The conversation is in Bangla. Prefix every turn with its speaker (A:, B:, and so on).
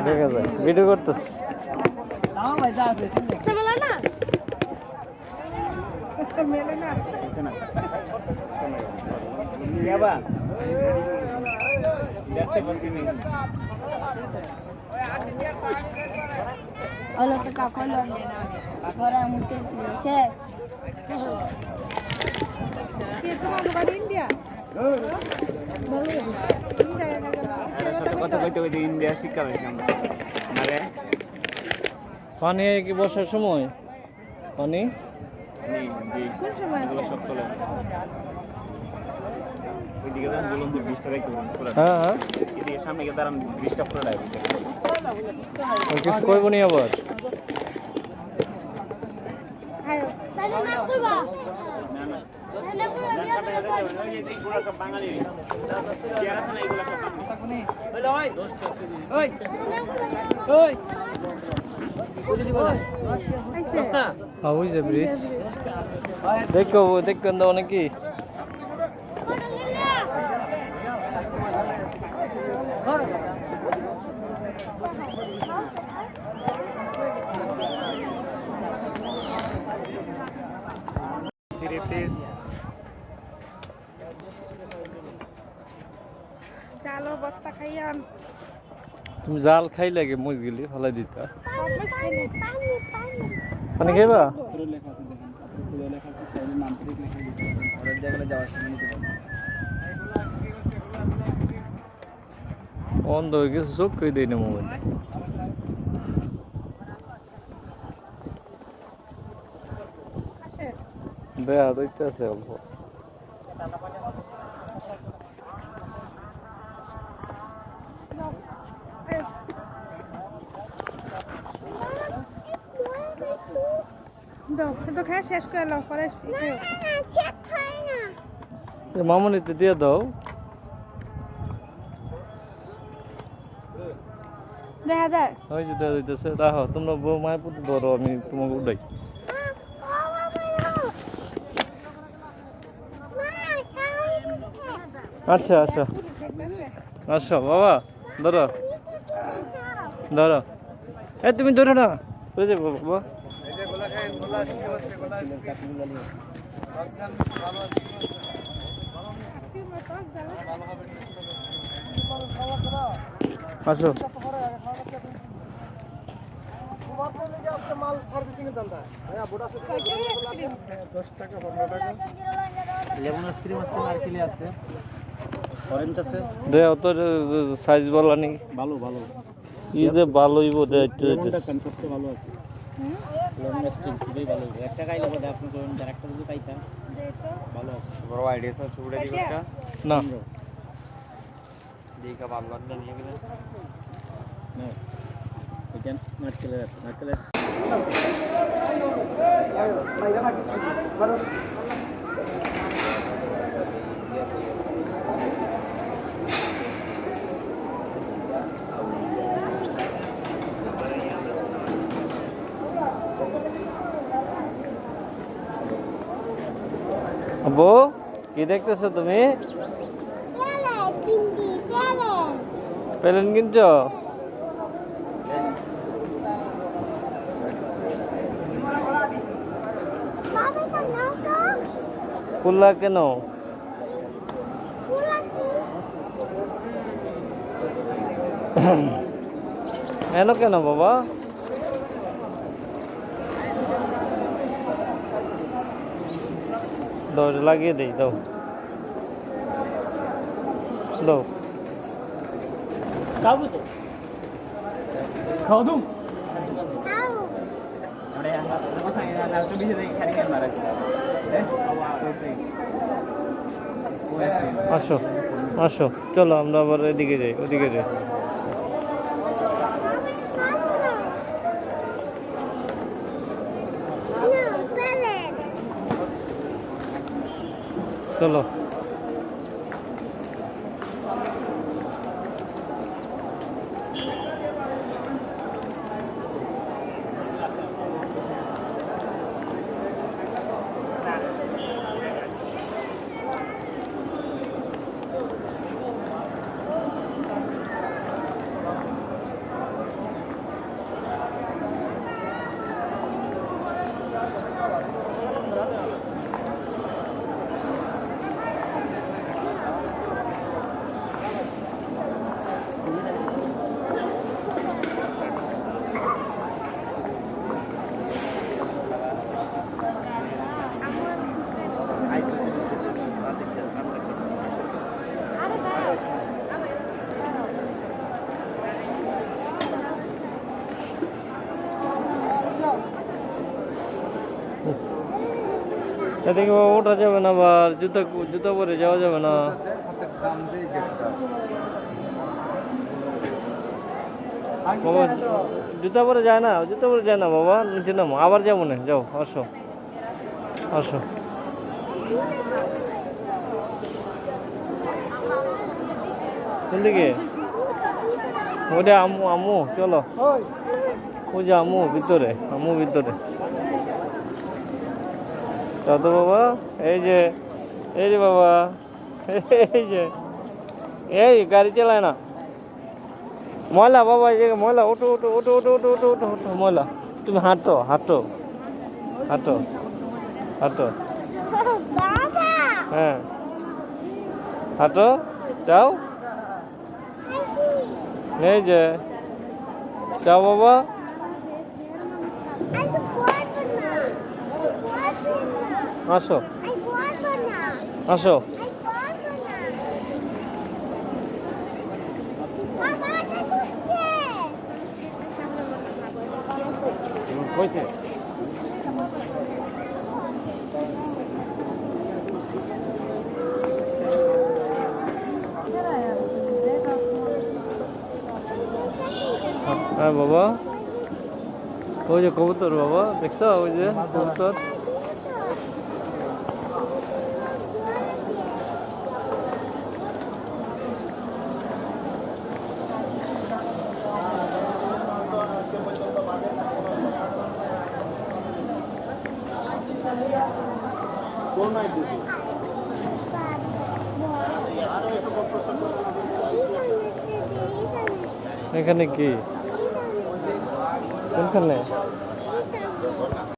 A: দেখা যায় ভিডিও করতেছে
B: Hola, te cago en ahora mucho sé. ¿Qué tomamos para India?
C: কথা কইতে কইতে ইন্ডিয়া শিক্ষা হয়েছে মানে
A: পানি কি বর্ষার সময় পানি
C: জি
B: কোন সময়
C: এগুলো সব তোলে ওইদিকে দাঁড়ান জ্বলন্ত বৃষ্টিটা দেখতে পাবেন পুরো
A: হ্যাঁ হ্যাঁ
C: এদিকে সামনে গিয়ে দাঁড়ান বৃষ্টিটা পুরো ডাইভ
A: কিছু কইব নি আবার
B: আয় তাহলে না কইবা
C: না না
B: তাহলে কইবা
C: ওই যে পুরো সব বাঙালি কি আছে না এগুলো সব বাঙালি ওই ওই
A: হ্যাঁ ওই যে ব্রিজ দেখো দেখবেন তো অনেকই
B: চালো বস্তা খাইয়ান
A: তুমি জাল খাই লাগে মুজ গেলি ফলাই দিতা পানি খাইবা অন্ধ হয়ে গেছে চোখ কই দেয় না মোবাইল দেয়া দেখতেছে অল্প
B: তো খাই শেষ করে লো পরে
A: মামুনিতে দিয়ে দাও
B: দেখা যায়
A: ওই যে দেওয়া দিতেছে রাখো তোমরা বউ মায়ের প্রতি ধরো আমি তোমাকে উঠাই আচ্ছা আচ্ছা আচ্ছা বাবা ধরো ধরো এ তুমি ধরো না ওই যে বাবা আসো
C: লেমন আইসক্রিম আছে নারকেলি আছে অরেঞ্জ আছে
A: দে অত সাইজ বলা নেই
C: ভালো ভালো
A: ই যে ভালোই বোধ
C: করতে ভালো আছে লেমন আইসক্রিম খুবই ভালো একটা খাইলে বোধ আপনি কোন আরেকটা যদি পাইতাম ভালো আছে বড় আইডিয়া আছে চুড়ে দিই একটা
A: না
C: দিকা ভালো লাগলে নিয়ে গেলে না এখান নারকেলের আছে নারকেলের
A: আব্বু কি দেখতেছো তুমি প্লেন কিনছো খুললা কেন এনো কেন বাবা দাও লাগিয়ে দেই দাও দাও খাবো তো খাও দু আসো আসো চলো আমরা আবার এদিকে যাই ওদিকে যাই চলো এদিকে বাবা ওঠা যাবে না, আবার জুতা জুতা পরে যাওয়া যাবে না। বাবা জুতা পরে যায় না, জুতা পরে যায় না বাবা, নিচে নামো, আবার যাবো না, যাও আসো আসো। কোন দিকে? ওটা আম্মু, আম্মু চলো, ওই যে আম্মু ভিতরে, আম্মু ভিতরে। চল তো বাবা, এই যে বাবা, এই যে এই গাড়ি চালায় না, ময়লা বাবা, এই জায়গায় ময়লা, ওঠো ওঠো ওঠো ওঠো ওঠো ওঠো ওঠো ওঠো, ময়লা। তুমি হাঁটো হাঁটো হাঁটো হাঁটো, হ্যাঁ হাঁটো, যাও, এই যে যাও বাবা, আসো আসো। হয়েছে হ্যাঁ বাবা, ওই যে কবুতর বাবা, দেখছো ওই যে কবুতর। এখানে কি? কোনখানে?